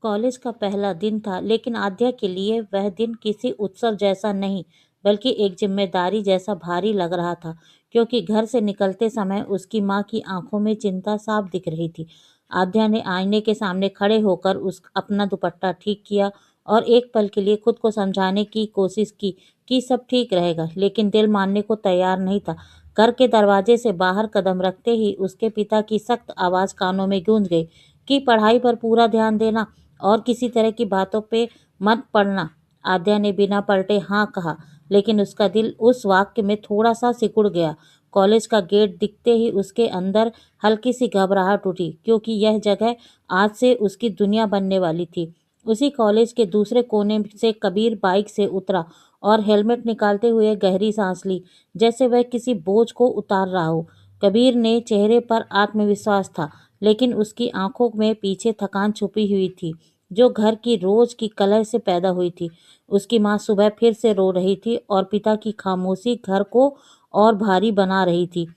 College का पहला दिन था, लेकिन आद्या के लिए वह दिन किसी उत्सव जैसा नहीं, बल्कि एक जिम्मेदारी जैसा भारी लग रहा था, क्योंकि घर से निकलते समय उसकी माँ की आंखों में चिंता साफ दिख रही थी। आद्या ने आईने के सामने खड़े होकर उस अपना दुपट्टा ठीक किया और एक पल के लिए खुद को समझाने की कोशिश की कि सब ठीक रहेगा, लेकिन दिल मानने को तैयार नहीं था। घर के दरवाजे से बाहर कदम रखते ही उसके पिता की सख्त आवाज़ कानों में गूंज गई कि पढ़ाई पर पूरा ध्यान देना और किसी तरह की बातों पे मत पड़ना। आद्या ने बिना पलटे हाँ कहा, लेकिन उसका दिल उस वाक्य में थोड़ा सा सिकुड़ गया। कॉलेज का गेट दिखते ही उसके अंदर हल्की सी घबराहट उठी, क्योंकि यह जगह आज से उसकी दुनिया बनने वाली थी। उसी कॉलेज के दूसरे कोने से कबीर बाइक से उतरा और हेलमेट निकालते हुए गहरी सांस ली, जैसे वह किसी बोझ को उतार रहा हो। कबीर ने चेहरे पर आत्मविश्वास था, लेकिन उसकी आंखों में पीछे थकान छुपी हुई थी, जो घर की रोज की कलह से पैदा हुई थी। उसकी माँ सुबह फिर से रो रही थी और पिता की खामोशी घर को और भारी बना रही थी।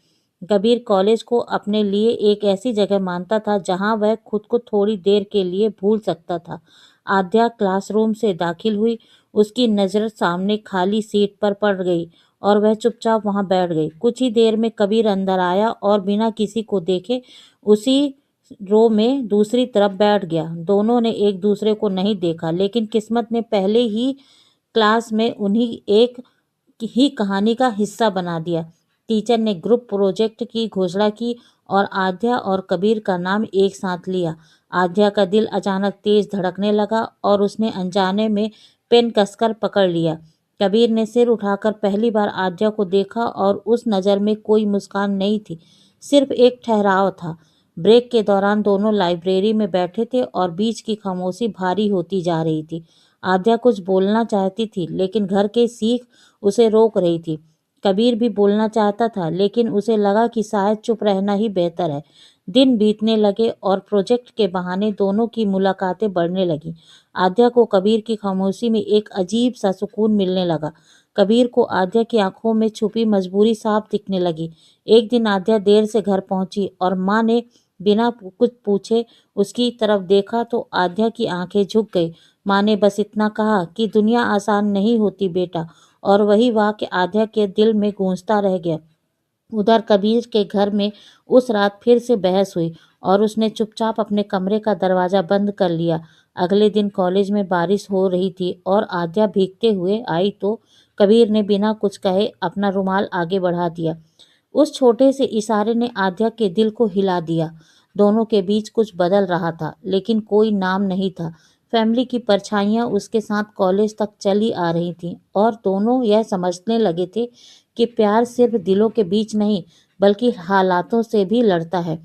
कबीर कॉलेज को अपने लिए एक ऐसी जगह मानता था जहां वह खुद को थोड़ी देर के लिए भूल सकता था। आद्या क्लासरूम से दाखिल हुई, उसकी नज़र सामने खाली सीट पर पड़ गई और वह चुपचाप वहां बैठ गई। कुछ ही देर में कबीर अंदर आया और बिना किसी को देखे उसी रो में दूसरी तरफ बैठ गया। दोनों ने एक दूसरे को नहीं देखा, लेकिन किस्मत ने पहले ही क्लास में उन्हीं एक ही कहानी का हिस्सा बना दिया। टीचर ने ग्रुप प्रोजेक्ट की घोषणा की और आद्या और कबीर का नाम एक साथ लिया। आद्या का दिल अचानक तेज धड़कने लगा और उसने अनजाने में पेन कसकर पकड़ लिया। कबीर ने सिर उठाकर पहली बार आद्या को देखा और उस नज़र में कोई मुस्कान नहीं थी, सिर्फ एक ठहराव था। ब्रेक के दौरान दोनों लाइब्रेरी में बैठे थे और बीच की खामोशी भारी होती जा रही थी। आद्या कुछ बोलना चाहती थी, लेकिन घर के सीख उसे रोक रही थी। कबीर भी बोलना चाहता था, लेकिन उसे लगा कि शायद चुप रहना ही बेहतर है। दिन बीतने लगे और प्रोजेक्ट के बहाने दोनों की मुलाकातें बढ़ने लगीं। आद्या को कबीर की खामोशी में एक अजीब सा सुकून मिलने लगा। कबीर को आद्या की आंखों में छुपी मजबूरी साफ दिखने लगी। एक दिन आद्या देर से घर पहुंची और माँ ने बिना कुछ पूछे उसकी तरफ देखा तो आद्या की आंखें झुक गई। माँ ने बस इतना कहा कि दुनिया आसान नहीं होती बेटा, और वही वाक्य आद्या के दिल में गूंजता रह गया। उधर कबीर के घर में उस रात फिर से बहस हुई और उसने चुपचाप अपने कमरे का दरवाजा बंद कर लिया। अगले दिन कॉलेज में बारिश हो रही थी और आद्या भीगते हुए आई तो कबीर ने बिना कुछ कहे अपना रुमाल आगे बढ़ा दिया। उस छोटे से इशारे ने आद्या के दिल को हिला दिया। दोनों के बीच कुछ बदल रहा था, लेकिन कोई नाम नहीं था। फैमिली की परछाइयां उसके साथ कॉलेज तक चली आ रही थीं और दोनों यह समझने लगे थे कि प्यार सिर्फ दिलों के बीच नहीं, बल्कि हालातों से भी लड़ता है।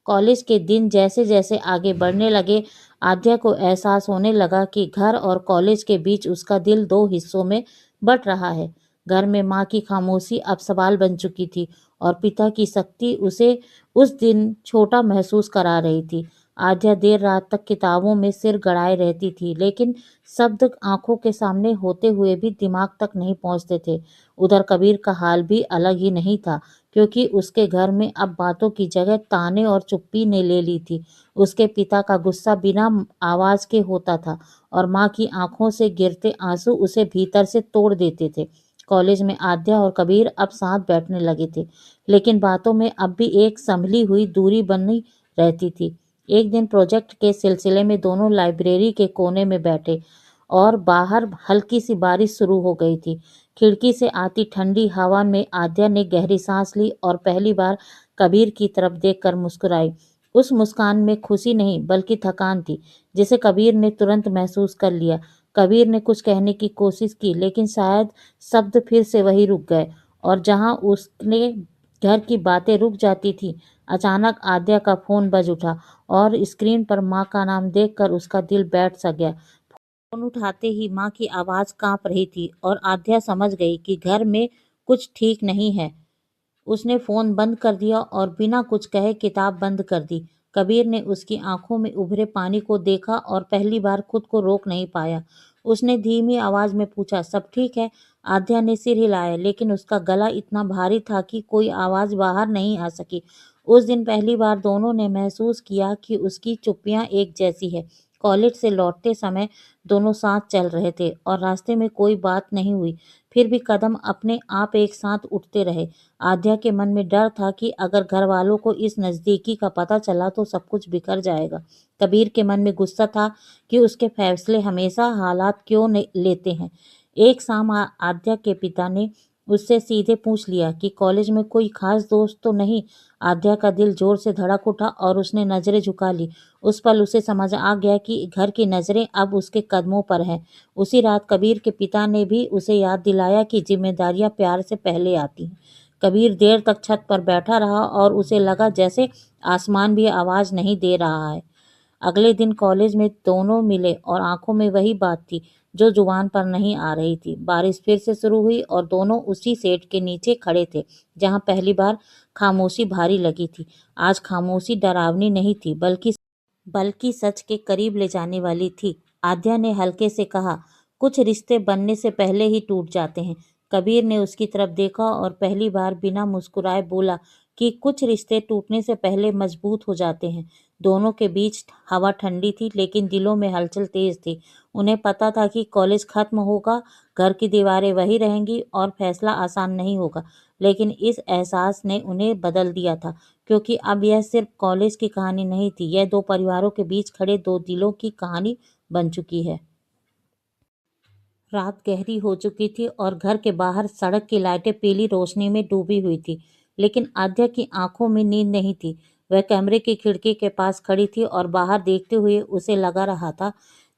कॉलेज के दिन जैसे जैसे आगे बढ़ने लगे, आद्या को एहसास होने लगा कि घर और कॉलेज के बीच उसका दिल दो हिस्सों में बट रहा है। घर में माँ की खामोशी अब सवाल बन चुकी थी और पिता की सख्ती उसे उस दिन छोटा महसूस करा रही थी। आद्या देर रात तक किताबों में सिर गड़ाए रहती थी, लेकिन शब्द आंखों के सामने होते हुए भी दिमाग तक नहीं पहुंचते थे। उधर कबीर का हाल भी अलग ही नहीं था, क्योंकि उसके घर में अब बातों की जगह ताने और चुप्पी ने ले ली थी। उसके पिता का गुस्सा बिना आवाज के होता था और माँ की आंखों से गिरते आंसू उसे भीतर से तोड़ देते थे। कॉलेज में आद्या और कबीर अब साथ बैठने लगे थे, लेकिन बातों में अब भी एक संभली हुई दूरी बनी रहती थी। एक दिन प्रोजेक्ट के सिलसिले में दोनों लाइब्रेरी के कोने में बैठे और बाहर हल्की सी बारिश शुरू हो गई थी। खिड़की से आती ठंडी हवा में आद्या ने गहरी सांस ली और पहली बार कबीर की तरफ देखकर मुस्कुराई। उस मुस्कान में खुशी नहीं, बल्कि थकान थी, जिसे कबीर ने तुरंत महसूस कर लिया। कबीर ने कुछ कहने की कोशिश की, लेकिन शायद शब्द फिर से वही रुक गए, और जहां उसने घर की बातें रुक जाती थी, अचानक आद्या का फोन बज उठा और स्क्रीन पर माँ का नाम देखकर उसका दिल बैठ सा गया। फोन उठाते ही माँ की आवाज़ कांप रही थी और आद्या समझ गई कि घर में कुछ ठीक नहीं है। उसने फ़ोन बंद कर दिया और बिना कुछ कहे किताब बंद कर दी। कबीर ने उसकी आंखों में उभरे पानी को देखा और पहली बार खुद को रोक नहीं पाया। उसने धीमी आवाज़ में पूछा, सब ठीक है? आद्या ने सिर हिलाया, लेकिन उसका गला इतना भारी था कि कोई आवाज़ बाहर नहीं आ सकी। उस दिन पहली बार दोनों ने महसूस किया कि उसकी चुप्पियाँ एक जैसी है। कॉलेज से लौटते समय दोनों साथ चल रहे थे और रास्ते में कोई बात नहीं हुई, फिर भी कदम अपने आप एक साथ उठते रहे। आद्या के मन में डर था कि अगर घर वालों को इस नज़दीकी का पता चला तो सब कुछ बिखर जाएगा। कबीर के मन में गुस्सा था कि उसके फैसले हमेशा हालात क्यों लेते हैं। एक शाम आद्या के पिता ने उससे सीधे पूछ लिया कि कॉलेज में कोई खास दोस्त तो नहीं। आद्या का दिल जोर से धड़क उठा और उसने नजरें झुका ली। उस पल उसे समझ आ गया कि घर की नजरें अब उसके कदमों पर हैं। उसी रात कबीर के पिता ने भी उसे याद दिलाया कि जिम्मेदारियां प्यार से पहले आती हैं। कबीर देर तक छत पर बैठा रहा और उसे लगा जैसे आसमान भी आवाज नहीं दे रहा है। अगले दिन कॉलेज में दोनों मिले और आंखों में वही बात थी जो जुबान पर नहीं आ रही थी। बारिश फिर से शुरू हुई और दोनों उसी सेट के नीचे खड़े थे जहां पहली बार खामोशी भारी लगी थी। आज खामोशी डरावनी नहीं थी बल्कि सच के करीब ले जाने वाली थी। आद्या ने हल्के से कहा, कुछ रिश्ते बनने से पहले ही टूट जाते हैं। कबीर ने उसकी तरफ देखा और पहली बार बिना मुस्कुराए बोला कि कुछ रिश्ते टूटने से पहले मजबूत हो जाते हैं। दोनों के बीच हवा ठंडी थी लेकिन दिलों में हलचल तेज थी। उन्हें पता था कि कॉलेज खत्म होगा, घर की दीवारें वही रहेंगी और फैसला आसान नहीं होगा, लेकिन इस एहसास ने उन्हें बदल दिया था, क्योंकि अब यह सिर्फ कॉलेज की कहानी नहीं थी, यह दो परिवारों के बीच खड़े दो दिलों की कहानी बन चुकी है। रात गहरी हो चुकी थी और घर के बाहर सड़क की लाइटें पीली रोशनी में डूबी हुई थी, लेकिन आद्या की आंखों में नींद नहीं थी। वह कमरे की खिड़की के पास खड़ी थी और बाहर देखते हुए उसे लगा रहा था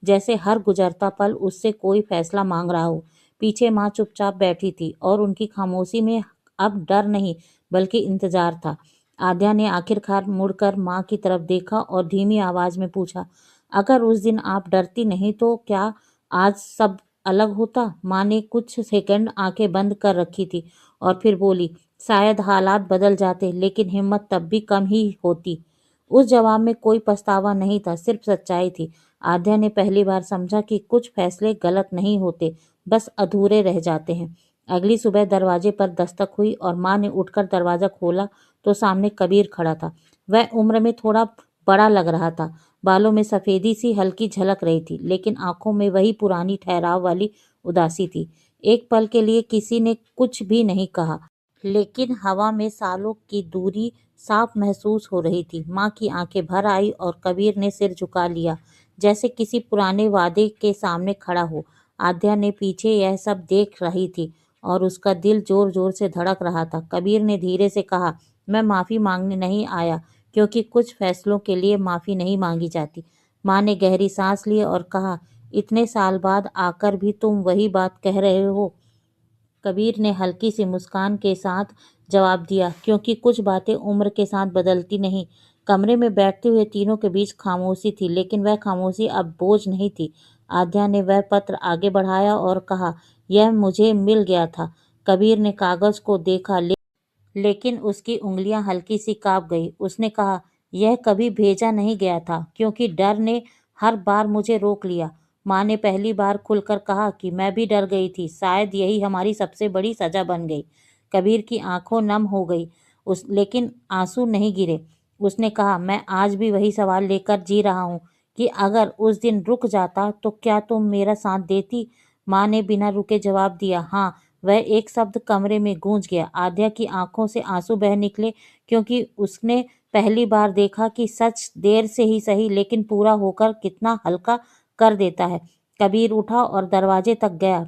जैसे हर गुजरता पल उससे कोई फैसला मांग रहा हो। पीछे माँ चुपचाप बैठी थी और उनकी खामोशी में अब डर नहीं बल्कि इंतजार था। आद्या ने आखिरकार मुड़कर माँ की तरफ देखा और धीमी आवाज में पूछा, अगर उस दिन आप डरती नहीं तो क्या आज सब अलग होता? माँ ने कुछ सेकंड आंखें बंद कर रखी थी और फिर बोली, शायद हालात बदल जाते लेकिन हिम्मत तब भी कम ही होती। उस जवाब में कोई पछतावा नहीं था, सिर्फ सच्चाई थी। आद्या ने पहली बार समझा कि कुछ फैसले गलत नहीं होते, बस अधूरे रह जाते हैं। अगली सुबह दरवाजे पर दस्तक हुई और माँ ने उठकर दरवाजा खोला तो सामने कबीर खड़ा था। वह उम्र में थोड़ा बड़ा लग रहा था, बालों में सफेदी सी हल्की झलक रही थी, लेकिन आंखों में वही पुरानी ठहराव वाली उदासी थी। एक पल के लिए किसी ने कुछ भी नहीं कहा, लेकिन हवा में सालों की दूरी साफ महसूस हो रही थी। माँ की आंखें भर आई और कबीर ने सिर झुका लिया जैसे किसी पुराने वादे के सामने खड़ा हो। आद्या ने पीछे यह सब देख रही थी और उसका दिल जोर जोर से धड़क रहा था। कबीर ने धीरे से कहा, मैं माफ़ी मांगने नहीं आया, क्योंकि कुछ फैसलों के लिए माफ़ी नहीं मांगी जाती। माँ ने गहरी सांस ली और कहा, इतने साल बाद आकर भी तुम वही बात कह रहे हो? कबीर ने हल्की सी मुस्कान के साथ जवाब दिया, क्योंकि कुछ बातें उम्र के साथ बदलती नहीं। कमरे में बैठते हुए तीनों के बीच खामोशी थी, लेकिन वह खामोशी अब बोझ नहीं थी। आद्या ने वह पत्र आगे बढ़ाया और कहा, यह मुझे मिल गया था। कबीर ने कागज को देखा, लेकिन उसकी उंगलियां हल्की सी कांप गई। उसने कहा, यह कभी भेजा नहीं गया था, क्योंकि डर ने हर बार मुझे रोक लिया। माँ ने पहली बार खुलकर कहा कि मैं भी डर गई थी, शायद यही हमारी सबसे बड़ी सजा बन गई। कबीर की आंखों नम हो गई, लेकिन आंसू नहीं गिरे। उसने कहा, मैं आज भी वही सवाल लेकर जी रहा हूँ कि अगर उस दिन रुक जाता तो क्या तुम मेरा साथ देती? माँ ने बिना रुके जवाब दिया, हाँ। वह एक शब्द कमरे में गूंज गया। आद्या की आंखों से आंसू बह निकले, क्योंकि उसने पहली बार देखा कि सच देर से ही सही लेकिन पूरा होकर कितना हल्का कर देता है। कबीर उठा और दरवाजे तक गया,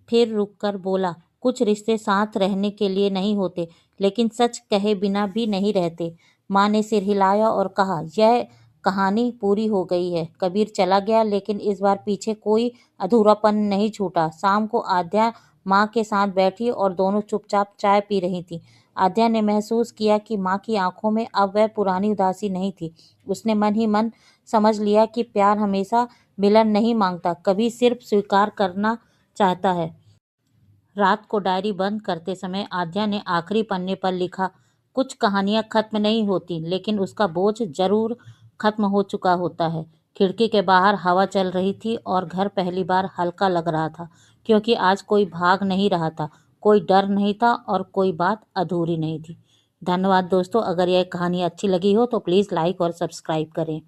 फिर रुककर बोला, कुछ रिश्ते साथ रहने के लिए नहीं होते, लेकिन सच कहे बिना भी नहीं रहते। माँ ने सिर हिलाया और कहा, यह कहानी पूरी हो गई है। कबीर चला गया, लेकिन इस बार पीछे कोई अधूरापन नहीं छूटा। शाम को आद्या माँ के साथ बैठी और दोनों चुपचाप चाय पी रही थी। आद्या ने महसूस किया कि माँ की आंखों में अब वह पुरानी उदासी नहीं थी। उसने मन ही मन समझ लिया कि प्यार हमेशा मिलन नहीं मांगता, कभी सिर्फ स्वीकार करना चाहता है। रात को डायरी बंद करते समय आद्या ने आखिरी पन्ने पर लिखा, कुछ कहानियां खत्म नहीं होती, लेकिन उसका बोझ जरूर खत्म हो चुका होता है। खिड़की के बाहर हवा चल रही थी और घर पहली बार हल्का लग रहा था, क्योंकि आज कोई भाग नहीं रहा था, कोई डर नहीं था और कोई बात अधूरी नहीं थी। धन्यवाद दोस्तों। अगर यह कहानी अच्छी लगी हो तो प्लीज़ लाइक और सब्सक्राइब करें।